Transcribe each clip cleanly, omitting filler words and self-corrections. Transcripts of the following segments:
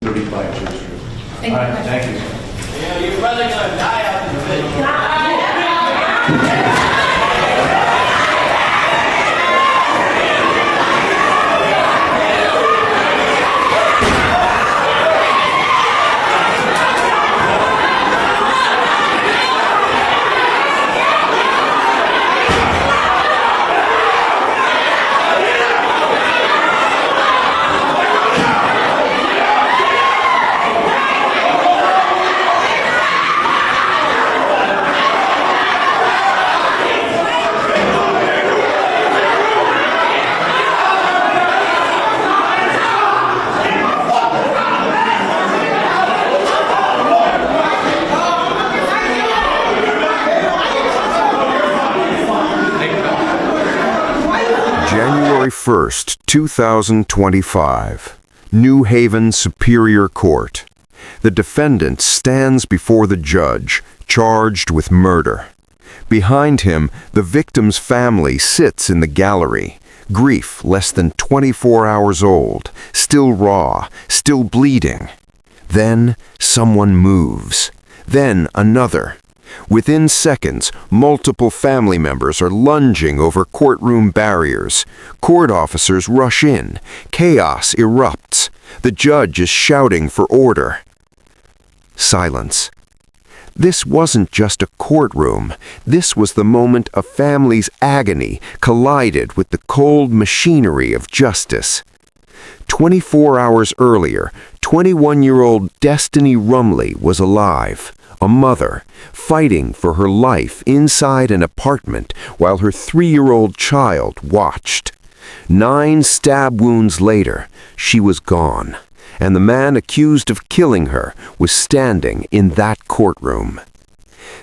35 Church Street. All right, thank you. Yeah, your brother gonna die out in the video. January 1st, 2025, New Haven Superior Court. The defendant stands before the judge, charged with murder. Behind him, the victim's family sits in the gallery. Grief less than 24 hours old, still raw, still bleeding. Then someone moves. Then another. Within seconds, multiple family members are lunging over courtroom barriers. Court officers rush in. Chaos erupts. The judge is shouting for order. Silence. This wasn't just a courtroom. This was the moment a family's agony collided with the cold machinery of justice. 24 hours earlier, 21-year-old Destiny Rumley was alive. A mother, fighting for her life inside an apartment while her 3-year-old child watched. 9 stab wounds later, she was gone, and the man accused of killing her was standing in that courtroom.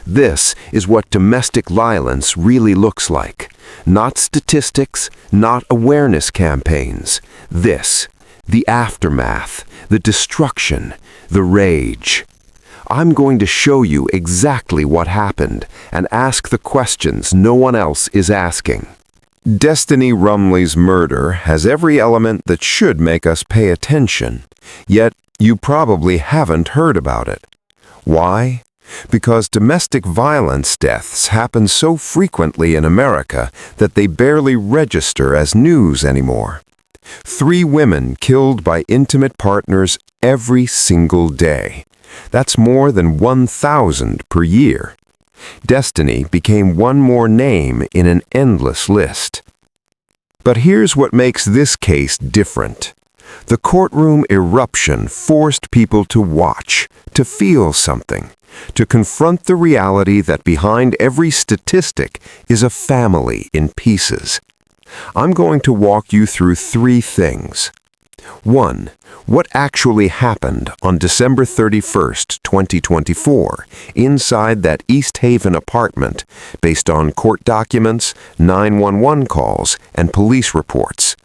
This is what domestic violence really looks like. Not statistics, not awareness campaigns. This, the aftermath, the destruction, the rage. I'm going to show you exactly what happened and ask the questions no one else is asking. Destiny Rumley's murder has every element that should make us pay attention, yet you probably haven't heard about it. Why? Because domestic violence deaths happen so frequently in America that they barely register as news anymore. 3 women killed by intimate partners every single day. That's more than 1,000 per year. Destiny became one more name in an endless list. But here's what makes this case different. The courtroom eruption forced people to watch, to feel something, to confront the reality that behind every statistic is a family in pieces. I'm going to walk you through 3 things. 1. What actually happened on December 31st, 2024, inside that East Haven apartment, based on court documents, 911 calls, and police reports.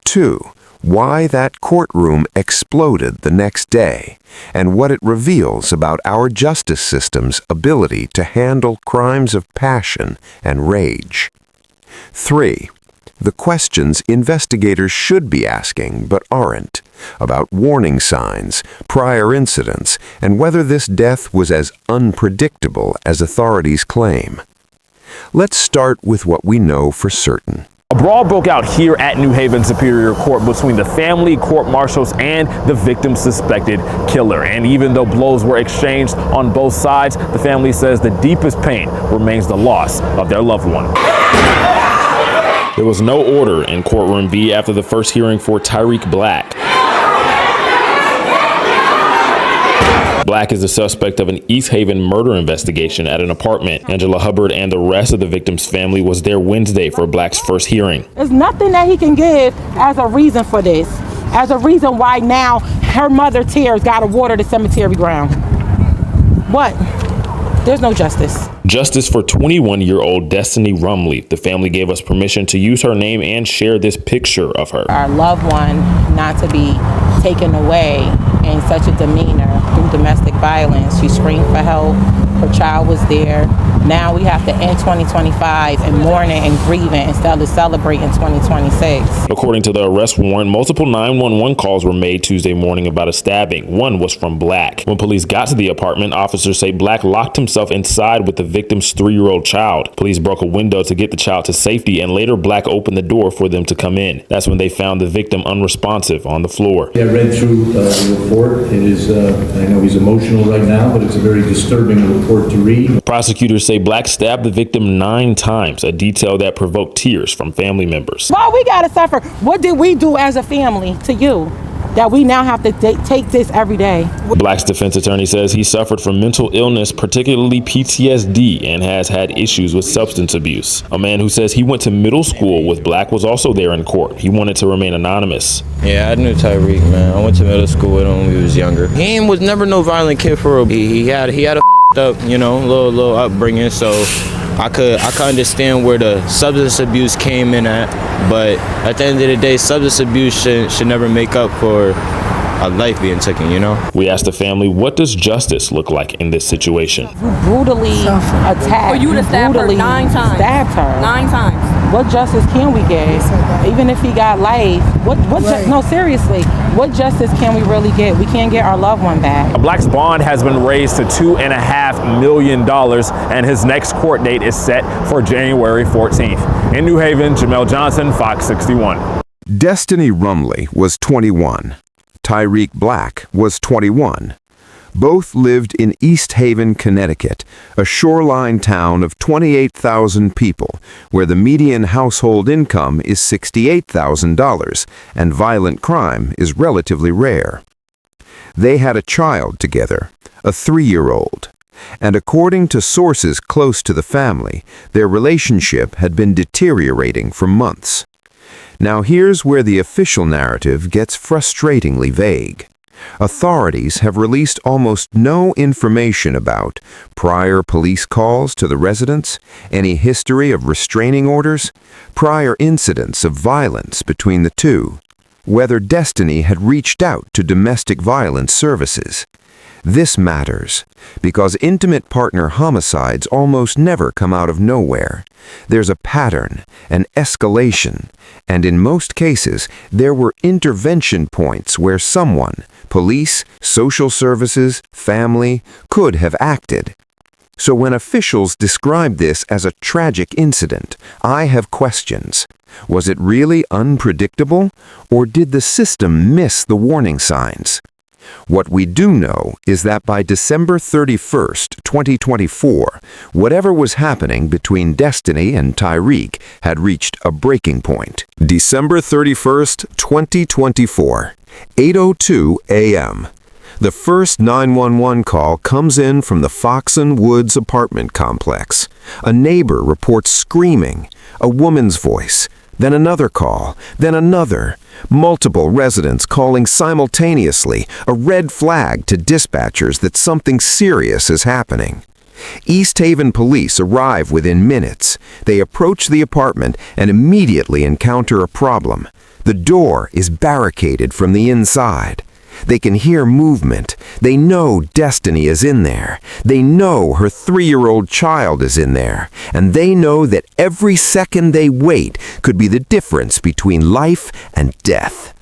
2. Why that courtroom exploded the next day, and what it reveals about our justice system's ability to handle crimes of passion and rage. 3. The questions investigators should be asking but aren't, about warning signs, prior incidents, and whether this death was as unpredictable as authorities claim. Let's start with what we know for certain. A brawl broke out here at New Haven Superior Court between the family, court marshals, and the victim's suspected killer. And even though blows were exchanged on both sides, the family says the deepest pain remains the loss of their loved one. There was no order in courtroom B after the first hearing for Tyreek Black. Black is the suspect of an East Haven murder investigation at an apartment. Angela Hubbard and the rest of the victim's family was there Wednesday for Black's first hearing. There's nothing that he can give as a reason for this, as a reason why now her mother tears got to water the cemetery ground. What? There's no justice. Justice for 21-year-old Destiny Rumley. The family gave us permission to use her name and share this picture of her. Our loved one not to be taken away in such a demeanor through domestic violence. She screamed for help. Her child was there. Now we have to end 2025 and mourning and grieving instead of celebrating 2026. According to the arrest warrant, multiple 911 calls were made Tuesday morning about a stabbing. One was from Black. When police got to the apartment, officers say Black locked himself inside with the victim's 3-year-old child. Police broke a window to get the child to safety, and later Black opened the door for them to come in. That's when they found the victim unresponsive on the floor. I read through the report. It is, I know he's emotional right now, but it's a very disturbing report to read. Prosecutors say Black stabbed the victim 9 times, a detail that provoked tears from family members. Why we gotta suffer? What did we do as a family to you that we now have to take this every day? Black's defense attorney says he suffered from mental illness, particularly PTSD, and has had issues with substance abuse. A man who says he went to middle school with Black was also there in court. He wanted to remain anonymous. Yeah, I knew Tyreek, man. I went to middle school with him when he was younger. He was never no violent kid for real. He had a up, little upbringing, so I could understand where the substance abuse came in at, but at the end of the day, substance abuse should never make up for a life being taken, We asked the family, what does justice look like in this situation? You brutally attacked. For you to stab her 9 times. Stabbed her. 9 times. What justice can we get? Even if he got life, no, seriously, what justice can we really get? We can't get our loved one back. Black's bond has been raised to $2.5 million, and his next court date is set for January 14th. In New Haven, Jamel Johnson, Fox 61. Destiny Rumley was 21. Tyreek Black was 21. Both lived in East Haven, Connecticut, a shoreline town of 28,000 people, where the median household income is $68,000 and violent crime is relatively rare. They had a child together, a 3-year-old, and according to sources close to the family, their relationship had been deteriorating for months. Now here's where the official narrative gets frustratingly vague. Authorities have released almost no information about prior police calls to the residents, any history of restraining orders, prior incidents of violence between the two, whether Destiny had reached out to domestic violence services. This matters because intimate partner homicides almost never come out of nowhere. There's a pattern, an escalation, and in most cases, there were intervention points where someone, police, social services, family, could have acted. So when officials describe this as a tragic incident, I have questions. Was it really unpredictable, or did the system miss the warning signs? What we do know is that by December 31st, 2024, whatever was happening between Destiny and Tyreek had reached a breaking point. December 31st, 2024, 8:02 a.m. The first 911 call comes in from the Foxon Woods apartment complex. A neighbor reports screaming, a woman's voice, then another call, then another. Multiple residents calling simultaneously, a red flag to dispatchers that something serious is happening. East Haven police arrive within minutes. They approach the apartment and immediately encounter a problem. The door is barricaded from the inside. They can hear movement. They know Destiny is in there. They know her 3-year-old child is in there. And they know that every second they wait could be the difference between life and death.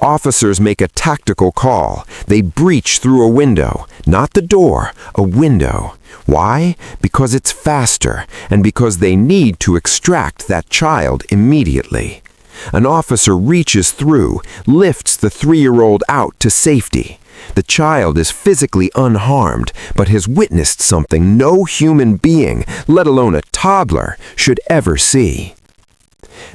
Officers make a tactical call. They breach through a window. Not the door, a window. Why? Because it's faster, and because they need to extract that child immediately. An officer reaches through, lifts the 3-year-old out to safety. The child is physically unharmed, but has witnessed something no human being, let alone a toddler, should ever see.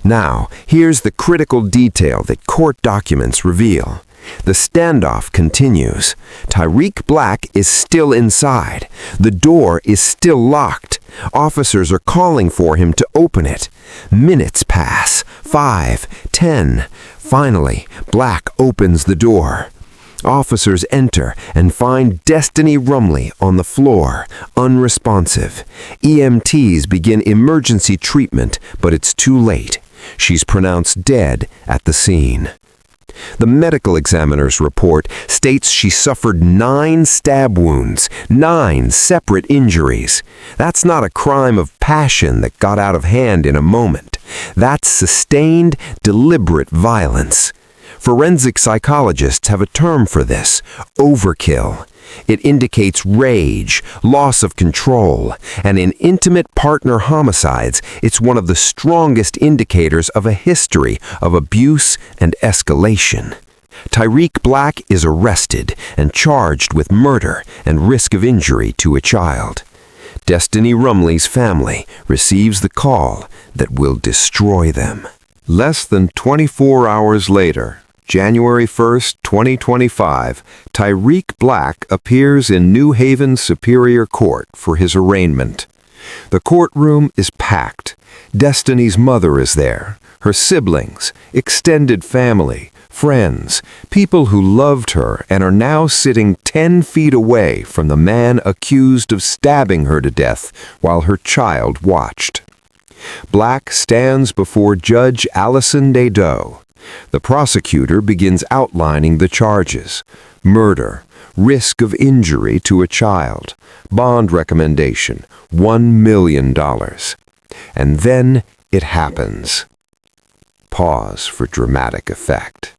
Now, here's the critical detail that court documents reveal. The standoff continues. Tyreek Black is still inside. The door is still locked. Officers are calling for him to open it. Minutes pass. 5, 10. Finally, Black opens the door. Officers enter and find Destiny Rumley on the floor, unresponsive. EMTs begin emergency treatment, but it's too late. She's pronounced dead at the scene. The medical examiner's report states she suffered 9 stab wounds, 9 separate injuries. That's not a crime of passion that got out of hand in a moment. That's sustained, deliberate violence. Forensic psychologists have a term for this: overkill. It indicates rage, loss of control, and in intimate partner homicides, it's one of the strongest indicators of a history of abuse and escalation. Tyreek Black is arrested and charged with murder and risk of injury to a child. Destiny Rumley's family receives the call that will destroy them. Less than 24 hours later, January 1st, 2025, Tyreek Black appears in New Haven Superior Court for his arraignment. The courtroom is packed. Destiny's mother is there, her siblings, extended family, friends, people who loved her and are now sitting 10 feet away from the man accused of stabbing her to death while her child watched. Black stands before Judge Allison Nadeau. The prosecutor begins outlining the charges: murder, risk of injury to a child, bond recommendation, $1 million. And then it happens. Pause for dramatic effect.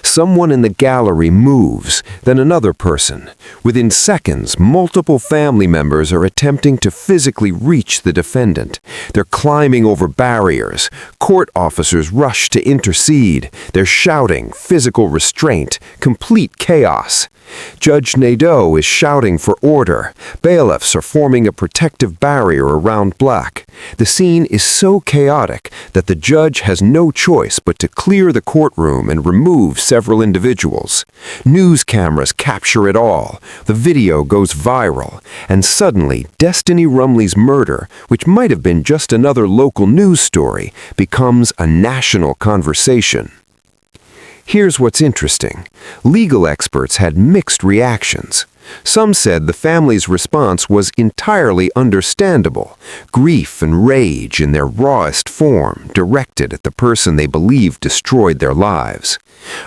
Someone in the gallery moves, then another person. Within seconds, multiple family members are attempting to physically reach the defendant. They're climbing over barriers. Court officers rush to intercede. They're shouting, physical restraint, complete chaos. Judge Nadeau is shouting for order. Bailiffs are forming a protective barrier around Black. The scene is so chaotic that the judge has no choice but to clear the courtroom and remove several individuals. News cameras capture it all. The video goes viral. And suddenly, Destiny Rumley's murder, which might have been just another local news story, becomes a national conversation. Here's what's interesting. Legal experts had mixed reactions. Some said the family's response was entirely understandable, grief and rage in their rawest form, directed at the person they believed destroyed their lives.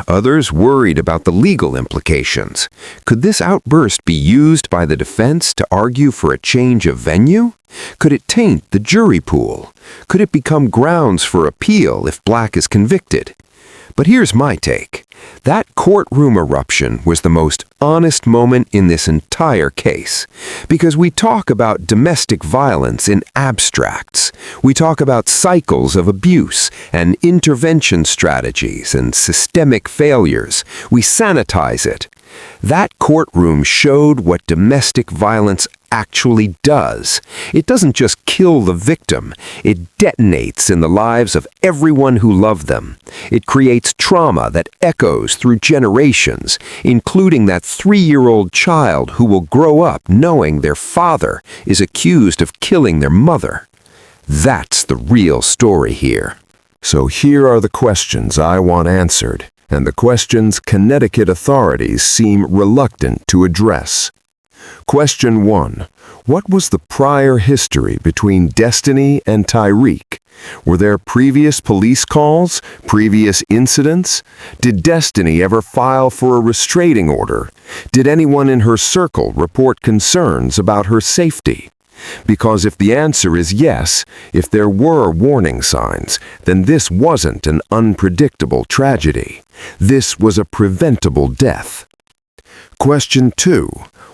Others worried about the legal implications. Could this outburst be used by the defense to argue for a change of venue? Could it taint the jury pool? Could it become grounds for appeal if Black is convicted? But here's my take. That courtroom eruption was the most honest moment in this entire case. Because we talk about domestic violence in abstracts. We talk about cycles of abuse and intervention strategies and systemic failures. We sanitize it. That courtroom showed what domestic violence actually does. It doesn't just kill the victim, it detonates in the lives of everyone who loved them. It creates trauma that echoes through generations, including that 3-year-old child who will grow up knowing their father is accused of killing their mother. That's the real story here. So here are the questions I want answered, and the questions Connecticut authorities seem reluctant to address. Question 1. What was the prior history between Destiny and Tyreek? Were there previous police calls? Previous incidents? Did Destiny ever file for a restraining order? Did anyone in her circle report concerns about her safety? Because if the answer is yes, if there were warning signs, then this wasn't an unpredictable tragedy. This was a preventable death. Question 2.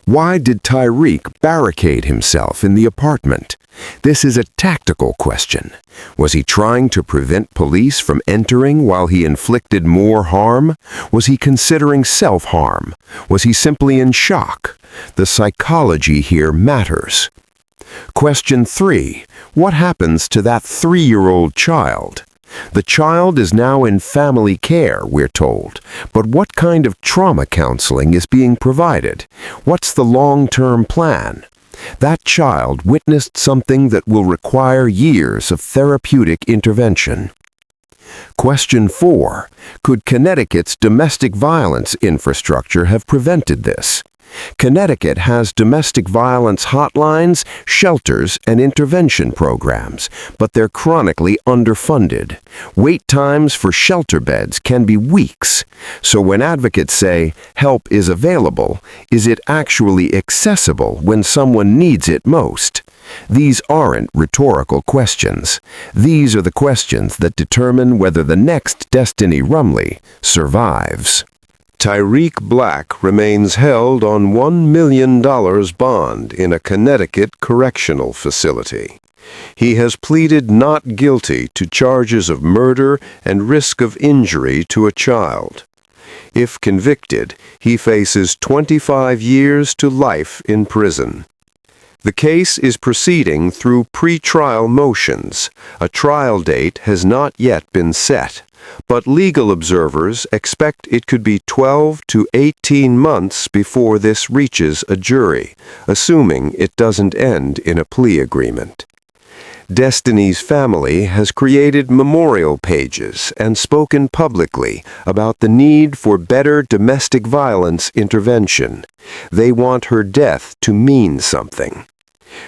Why did Tyreek barricade himself in the apartment? This is a tactical question. Was he trying to prevent police from entering while he inflicted more harm? Was he considering self-harm? Was he simply in shock? The psychology here matters. Question 3. What happens to that 3-year-old child? The child is now in family care, we're told. But what kind of trauma counseling is being provided? What's the long-term plan? That child witnessed something that will require years of therapeutic intervention. Question 4. Could Connecticut's domestic violence infrastructure have prevented this? Connecticut has domestic violence hotlines, shelters, and intervention programs, but they're chronically underfunded. Wait times for shelter beds can be weeks. So when advocates say help is available, is it actually accessible when someone needs it most? These aren't rhetorical questions. These are the questions that determine whether the next Destiny Rumley survives. Tyreek Black remains held on $1 million bond in a Connecticut correctional facility. He has pleaded not guilty to charges of murder and risk of injury to a child. If convicted, he faces 25 years to life in prison. The case is proceeding through pre-trial motions. A trial date has not yet been set, but legal observers expect it could be 12 to 18 months before this reaches a jury, assuming it doesn't end in a plea agreement. Destiny's family has created memorial pages and spoken publicly about the need for better domestic violence intervention. They want her death to mean something.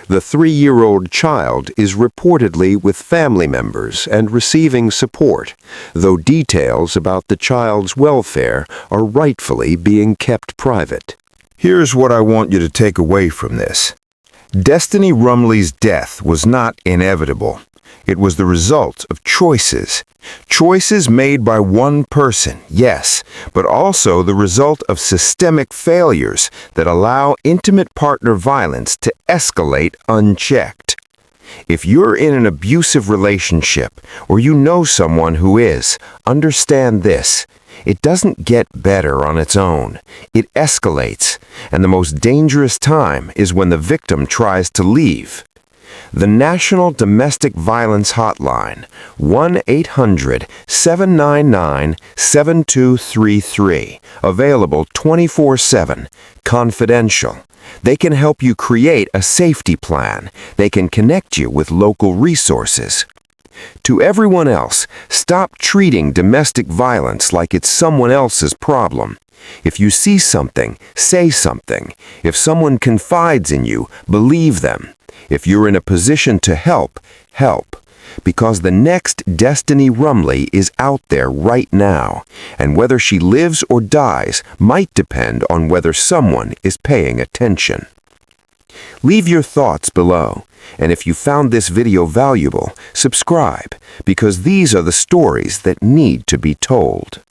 The 3-year-old child is reportedly with family members and receiving support, though details about the child's welfare are rightfully being kept private. Here's what I want you to take away from this. Destiny Rumley's death was not inevitable. It was the result of choices. Choices made by one person, yes, but also the result of systemic failures that allow intimate partner violence to escalate unchecked. If you're in an abusive relationship, or you know someone who is, understand this. It doesn't get better on its own. It escalates, and the most dangerous time is when the victim tries to leave. The National Domestic Violence Hotline, 1-800-799-7233, available 24/7, confidential. They can help you create a safety plan. They can connect you with local resources. To everyone else, stop treating domestic violence like it's someone else's problem. If you see something, say something. If someone confides in you, believe them. If you're in a position to help, help. Because the next Destiny Rumley is out there right now, and whether she lives or dies might depend on whether someone is paying attention. Leave your thoughts below, and if you found this video valuable, subscribe, because these are the stories that need to be told.